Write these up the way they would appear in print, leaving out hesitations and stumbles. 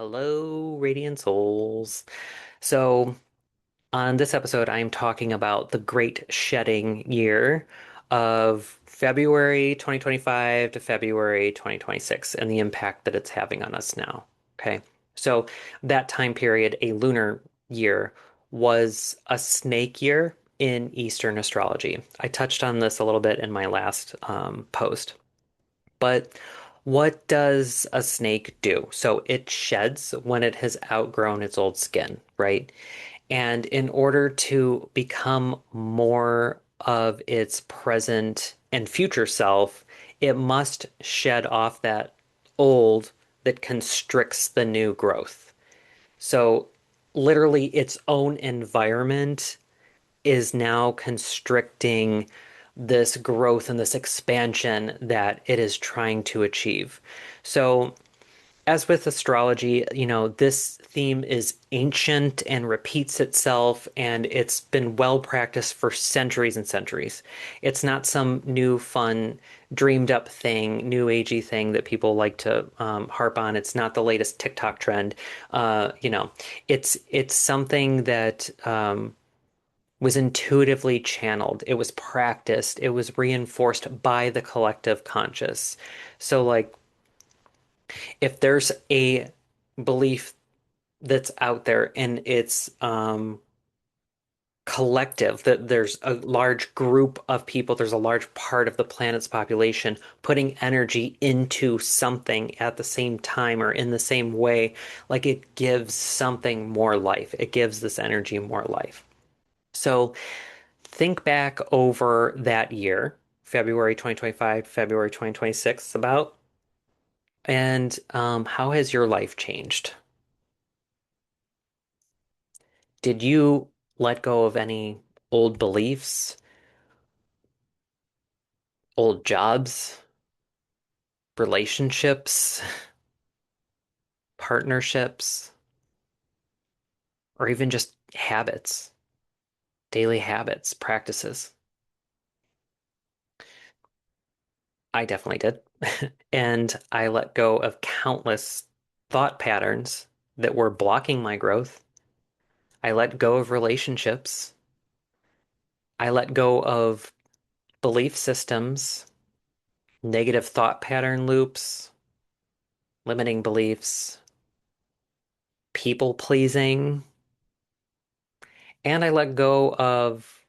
Hello, Radiant Souls. So, on this episode, I am talking about the great shedding year of February 2025 to February 2026 and the impact that it's having on us now. Okay. So, that time period, a lunar year, was a snake year in Eastern astrology. I touched on this a little bit in my last post. But what does a snake do? So it sheds when it has outgrown its old skin, right? And in order to become more of its present and future self, it must shed off that old that constricts the new growth. So literally its own environment is now constricting this growth and this expansion that it is trying to achieve. So, as with astrology, this theme is ancient and repeats itself, and it's been well practiced for centuries and centuries. It's not some new, fun, dreamed up thing, new agey thing that people like to harp on. It's not the latest TikTok trend. It's something that was intuitively channeled. It was practiced. It was reinforced by the collective conscious. So, like, if there's a belief that's out there and it's collective, that there's a large group of people, there's a large part of the planet's population putting energy into something at the same time or in the same way, like it gives something more life. It gives this energy more life. So, think back over that year, February 2025, February 2026, about, and how has your life changed? Did you let go of any old beliefs, old jobs, relationships, partnerships, or even just habits, daily habits, practices? I definitely did. And I let go of countless thought patterns that were blocking my growth. I let go of relationships. I let go of belief systems, negative thought pattern loops, limiting beliefs, people pleasing, and I let go of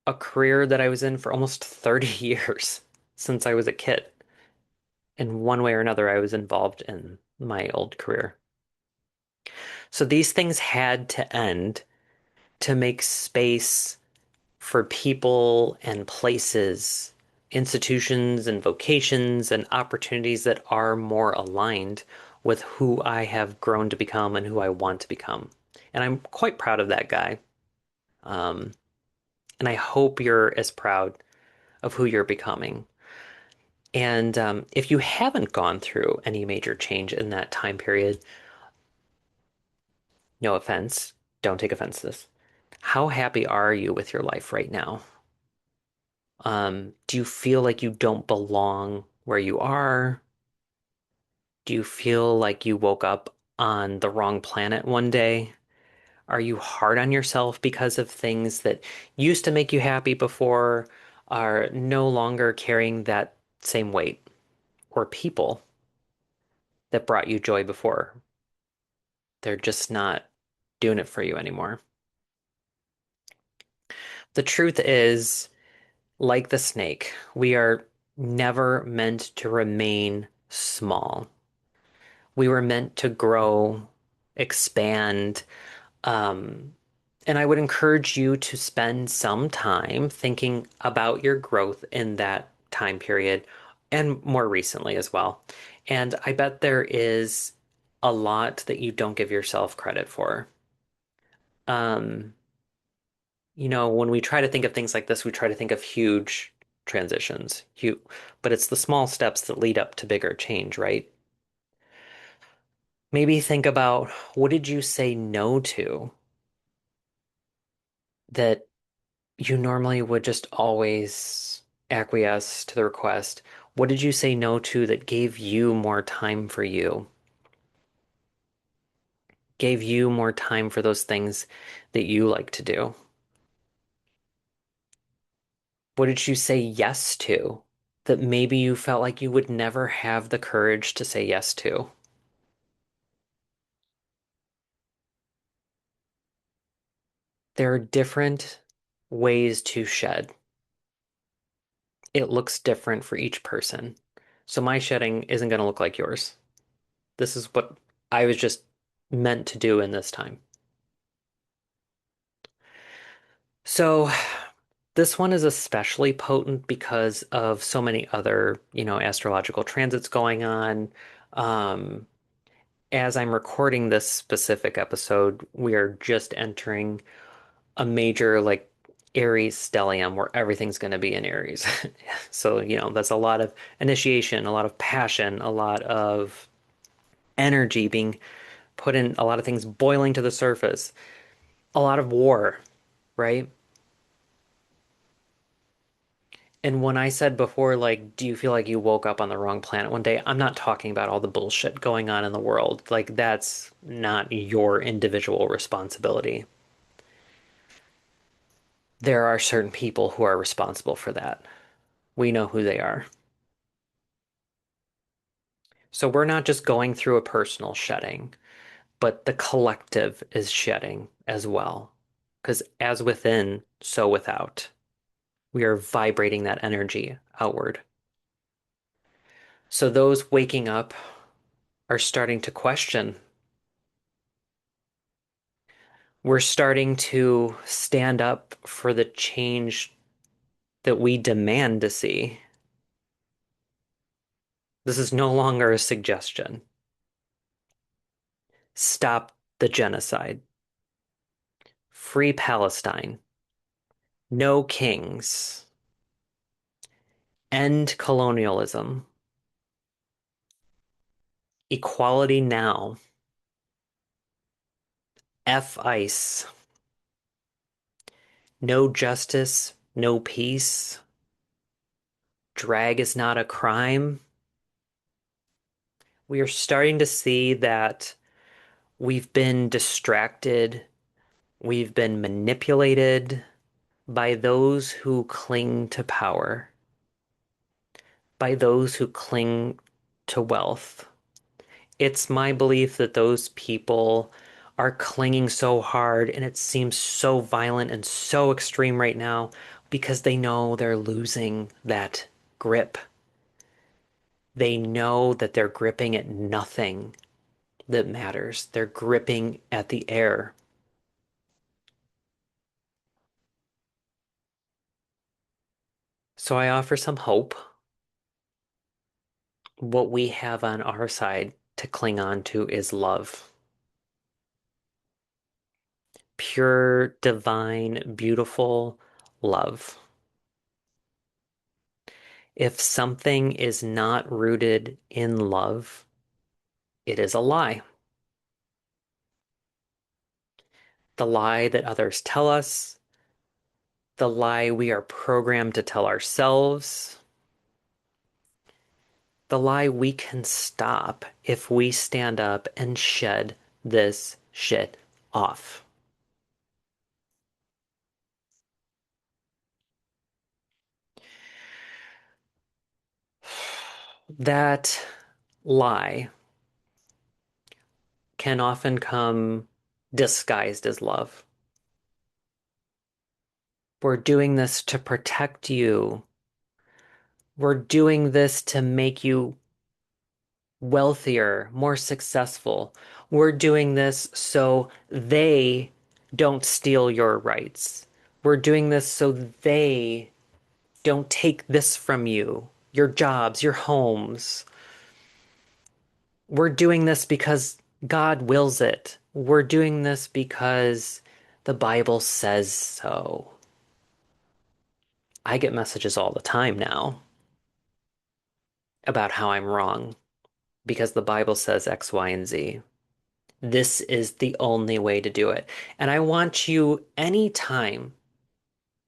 a career that I was in for almost 30 years since I was a kid. In one way or another, I was involved in my old career. So these things had to end to make space for people and places, institutions and vocations and opportunities that are more aligned with who I have grown to become and who I want to become. And I'm quite proud of that guy. Um, and I hope you're as proud of who you're becoming. And if you haven't gone through any major change in that time period, no offense, don't take offense to this. How happy are you with your life right now? Do you feel like you don't belong where you are? Do you feel like you woke up on the wrong planet one day? Are you hard on yourself because of things that used to make you happy before are no longer carrying that same weight? Or people that brought you joy before, they're just not doing it for you anymore. The truth is, like the snake, we are never meant to remain small. We were meant to grow, expand, um, and I would encourage you to spend some time thinking about your growth in that time period and more recently as well. And I bet there is a lot that you don't give yourself credit for. Um, when we try to think of things like this, we try to think of huge transitions, huge, but it's the small steps that lead up to bigger change, right? Maybe think about, what did you say no to that you normally would just always acquiesce to the request? What did you say no to that gave you more time for you? gave you more time for those things that you like to do? What did you say yes to that maybe you felt like you would never have the courage to say yes to? There are different ways to shed. It looks different for each person. So my shedding isn't going to look like yours. This is what I was just meant to do in this time. So this one is especially potent because of so many other, astrological transits going on. Um, as I'm recording this specific episode, we are just entering a major like Aries stellium where everything's going to be in Aries. So, that's a lot of initiation, a lot of passion, a lot of energy being put in, a lot of things boiling to the surface, a lot of war, right? And when I said before, like, do you feel like you woke up on the wrong planet one day? I'm not talking about all the bullshit going on in the world. Like, that's not your individual responsibility. There are certain people who are responsible for that. We know who they are. So we're not just going through a personal shedding, but the collective is shedding as well. Because as within, so without. We are vibrating that energy outward. So those waking up are starting to question. We're starting to stand up for the change that we demand to see. This is no longer a suggestion. Stop the genocide. Free Palestine. No kings. End colonialism. Equality now. F ICE. No justice, no peace. Drag is not a crime. We are starting to see that we've been distracted, we've been manipulated by those who cling to power, by those who cling to wealth. It's my belief that those people are clinging so hard and it seems so violent and so extreme right now because they know they're losing that grip. They know that they're gripping at nothing that matters. They're gripping at the air. So I offer some hope. What we have on our side to cling on to is love. Pure, divine, beautiful love. If something is not rooted in love, it is a lie. The lie that others tell us, the lie we are programmed to tell ourselves, the lie we can stop if we stand up and shed this shit off. That lie can often come disguised as love. We're doing this to protect you. We're doing this to make you wealthier, more successful. We're doing this so they don't steal your rights. We're doing this so they don't take this from you, your jobs, your homes. We're doing this because God wills it. We're doing this because the Bible says so. I get messages all the time now about how I'm wrong because the Bible says X, Y, and Z. This is the only way to do it. And I want you, anytime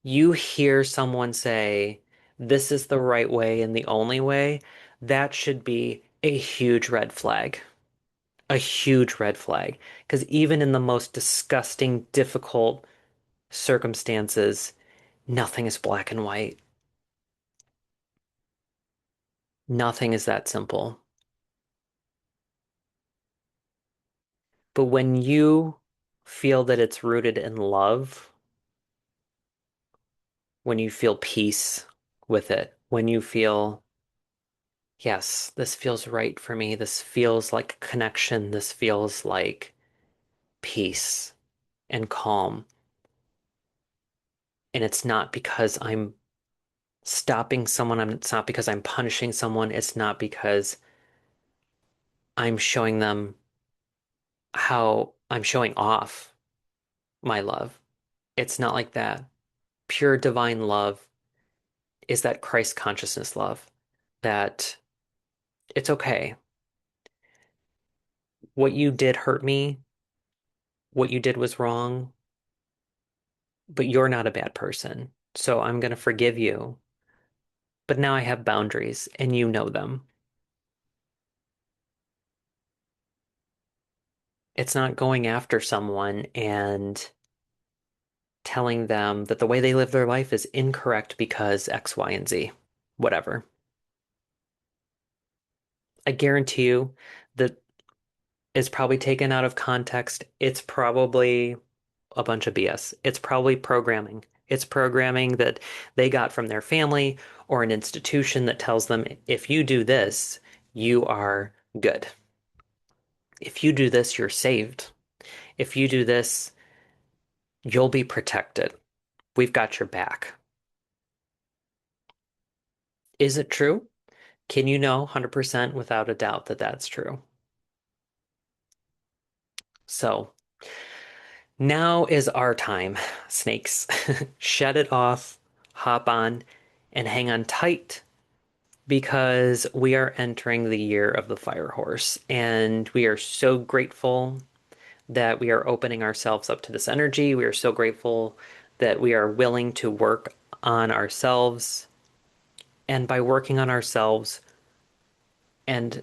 you hear someone say, this is the right way and the only way, that should be a huge red flag. a huge red flag. Because even in the most disgusting, difficult circumstances, nothing is black and white. Nothing is that simple. But when you feel that it's rooted in love, when you feel peace with it, when you feel, yes, this feels right for me, this feels like connection, this feels like peace and calm. And it's not because I'm stopping someone, it's not because I'm punishing someone, it's not because I'm showing them how I'm showing off my love. It's not like that. Pure divine love is that Christ consciousness love, that it's okay. What you did hurt me, what you did was wrong, but you're not a bad person. So I'm going to forgive you. But now I have boundaries and you know them. It's not going after someone and telling them that the way they live their life is incorrect because X, Y, and Z. Whatever. I guarantee you that is probably taken out of context. It's probably a bunch of BS. It's probably programming. It's programming that they got from their family or an institution that tells them if you do this, you are good. If you do this, you're saved. If you do this, you'll be protected. We've got your back. Is it true? Can you know 100% without a doubt that that's true? So now is our time, snakes. Shed it off, hop on, and hang on tight because we are entering the year of the fire horse. And we are so grateful that we are opening ourselves up to this energy. We are so grateful that we are willing to work on ourselves. And by working on ourselves and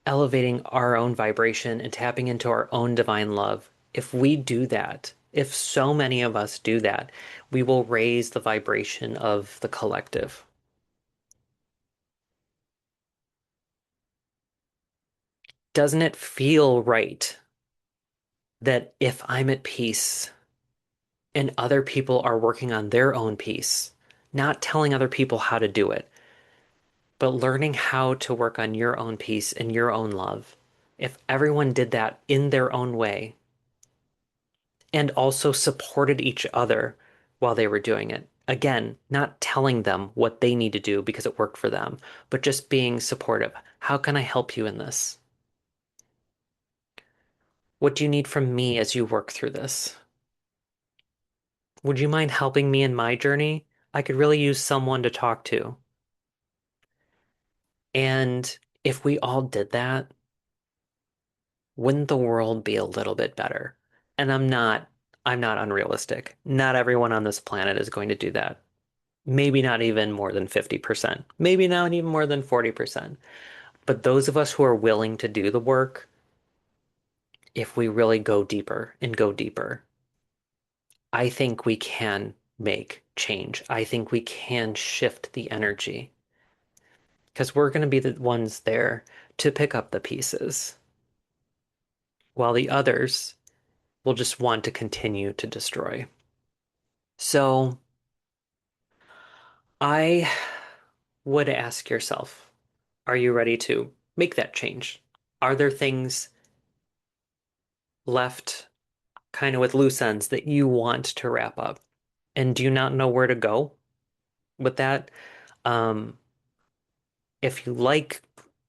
elevating our own vibration and tapping into our own divine love, if we do that, if so many of us do that, we will raise the vibration of the collective. Doesn't it feel right that if I'm at peace and other people are working on their own peace, not telling other people how to do it, but learning how to work on your own peace and your own love, if everyone did that in their own way, and also supported each other while they were doing it. Again, not telling them what they need to do because it worked for them, but just being supportive. How can I help you in this? What do you need from me as you work through this? Would you mind helping me in my journey? I could really use someone to talk to. And if we all did that, wouldn't the world be a little bit better? And I'm not unrealistic. Not everyone on this planet is going to do that. Maybe not even more than 50%, maybe not even more than 40%. But those of us who are willing to do the work, if we really go deeper and go deeper, I think we can make change. I think we can shift the energy because we're going to be the ones there to pick up the pieces, while the others will just want to continue to destroy. So I would ask yourself, are you ready to make that change? Are there things left kind of with loose ends that you want to wrap up? And do you not know where to go with that? Um, if you like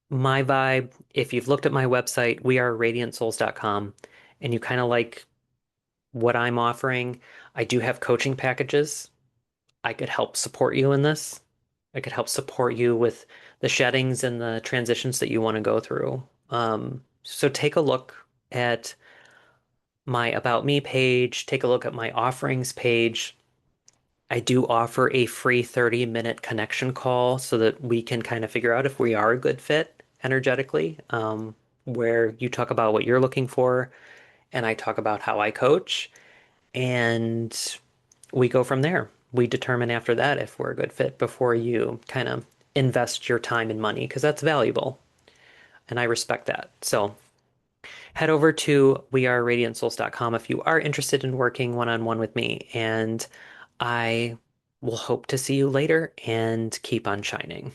my vibe, if you've looked at my website, weareradiantsouls.com, and you kind of like what I'm offering, I do have coaching packages. I could help support you in this. I could help support you with the sheddings and the transitions that you want to go through. So take a look at my About Me page, take a look at my offerings page. I do offer a free 30-minute connection call so that we can kind of figure out if we are a good fit energetically. where you talk about what you're looking for, and I talk about how I coach, and we go from there. We determine after that if we're a good fit before you kind of invest your time and money, because that's valuable, and I respect that. So head over to weareradiantsouls.com if you are interested in working one-on-one with me, and I will hope to see you later and keep on shining.